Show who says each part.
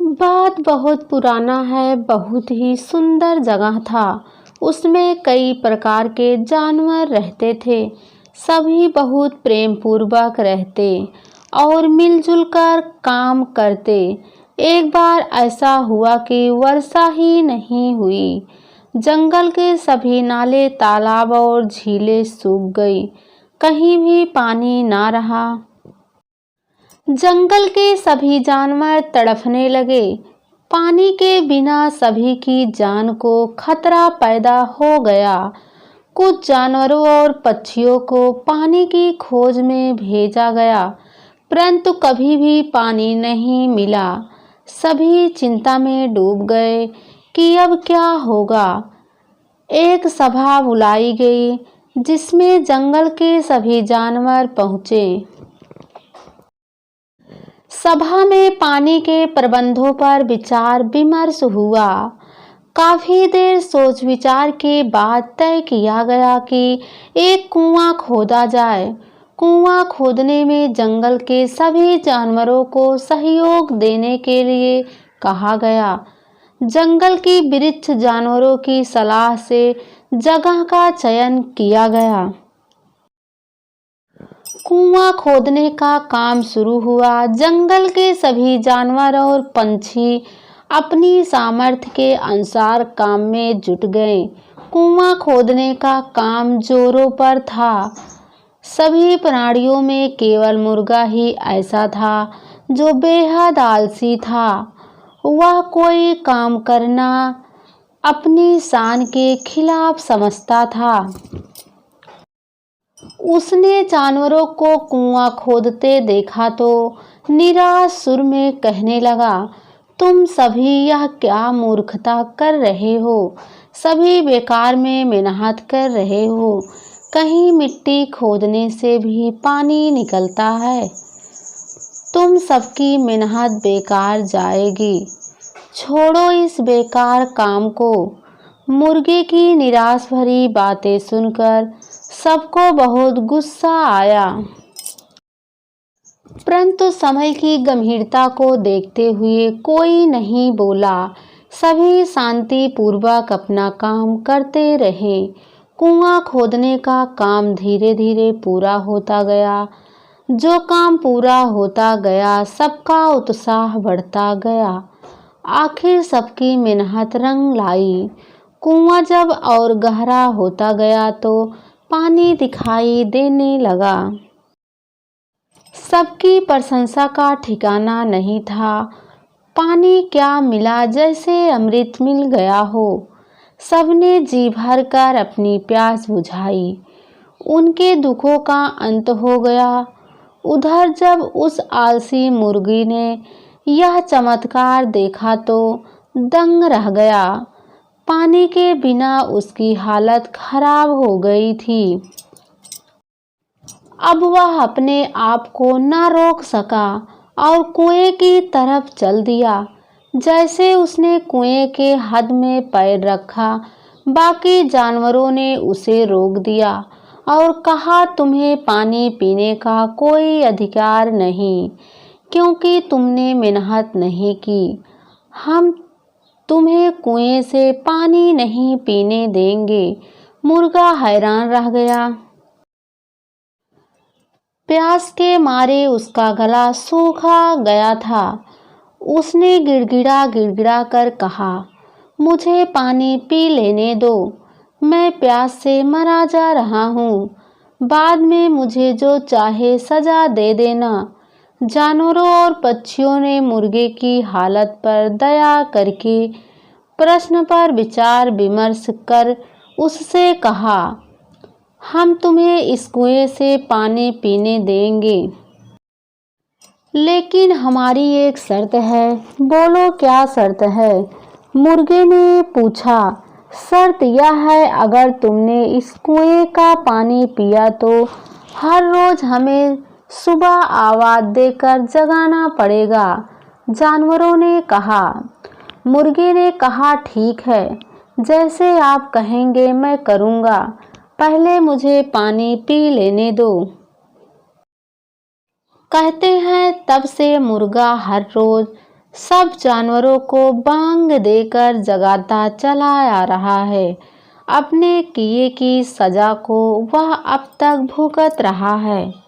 Speaker 1: बात बहुत पुराना है। बहुत ही सुंदर जगह था। उसमें कई प्रकार के जानवर रहते थे। सभी बहुत प्रेम पूर्वक रहते और मिलजुल कर काम करते। एक बार ऐसा हुआ कि वर्षा ही नहीं हुई। जंगल के सभी नाले, तालाब और झीलें सूख गई। कहीं भी पानी ना रहा। जंगल के सभी जानवर तड़फने लगे। पानी के बिना सभी की जान को खतरा पैदा हो गया। कुछ जानवरों और पक्षियों को पानी की खोज में भेजा गया, परंतु कभी भी पानी नहीं मिला। सभी चिंता में डूब गए कि अब क्या होगा। एक सभा बुलाई गई जिसमें जंगल के सभी जानवर पहुंचे। सभा में पानी के प्रबंधों पर विचार विमर्श हुआ। काफी देर सोच विचार के बाद तय किया गया कि एक कुआं खोदा जाए। कुआं खोदने में जंगल के सभी जानवरों को सहयोग देने के लिए कहा गया। जंगल की वृक्ष जानवरों की सलाह से जगह का चयन किया गया। कुआं खोदने का काम शुरू हुआ। जंगल के सभी जानवर और पंछी अपनी सामर्थ्य के अनुसार काम में जुट गए। कुआं खोदने का काम जोरों पर था। सभी प्राणियों में केवल मुर्गा ही ऐसा था जो बेहद आलसी था। वह कोई काम करना अपनी शान के खिलाफ समझता था। उसने जानवरों को कुआं खोदते देखा तो निराश सुर में कहने लगा, तुम सभी यह क्या मूर्खता कर रहे हो। सभी बेकार में मेहनत कर रहे हो। कहीं मिट्टी खोदने से भी पानी निकलता है। तुम सबकी मेहनत बेकार जाएगी। छोड़ो इस बेकार काम को। मुर्गे की निराश भरी बातें सुनकर सबको बहुत गुस्सा आया, परंतु समय की गंभीरता को देखते हुए कोई नहीं बोला। सभी शांति पूर्वक अपना काम करते रहे। कुआं खोदने का काम धीरे धीरे पूरा होता गया। जो काम पूरा होता गया, सबका उत्साह बढ़ता गया। आखिर सबकी मेहनत रंग लाई। कुआं जब और गहरा होता गया तो पानी दिखाई देने लगा। सबकी प्रशंसा का ठिकाना नहीं था। पानी क्या मिला, जैसे अमृत मिल गया हो। सबने जी भर कर अपनी प्यास बुझाई। उनके दुखों का अंत हो गया। उधर जब उस आलसी मुर्गी ने यह चमत्कार देखा तो दंग रह गया। पानी के बिना उसकी हालत खराब हो गई थी। अब वह अपने आप को न रोक सका और कुएं की तरफ चल दिया। जैसे उसने कुएं के हद में पैर रखा, बाकी जानवरों ने उसे रोक दिया और कहा, तुम्हें पानी पीने का कोई अधिकार नहीं, क्योंकि तुमने मेहनत नहीं की। हम तुम्हें कुएं से पानी नहीं पीने देंगे। मुर्गा हैरान रह गया। प्यास के मारे उसका गला सूखा गया था। उसने गिड़गिड़ा गिड़गिड़ा कर कहा, मुझे पानी पी लेने दो। मैं प्यास से मरा जा रहा हूँ। बाद में मुझे जो चाहे सजा दे देना। जानवरों और पक्षियों ने मुर्गे की हालत पर दया करके प्रश्न पर विचार विमर्श कर उससे कहा, हम तुम्हें इस कुएं से पानी पीने देंगे, लेकिन हमारी एक शर्त है। बोलो क्या शर्त है? मुर्गे ने पूछा। शर्त यह है, अगर तुमने इस कुएं का पानी पिया तो हर रोज हमें सुबह आवाज देकर जगाना पड़ेगा। जानवरों ने कहा। मुर्गे ने कहा, ठीक है, जैसे आप कहेंगे मैं करूँगा। पहले मुझे पानी पी लेने दो। कहते हैं तब से मुर्गा हर रोज सब जानवरों को बांग देकर जगाता चला आ रहा है। अपने किए की सजा को वह अब तक भुगत रहा है।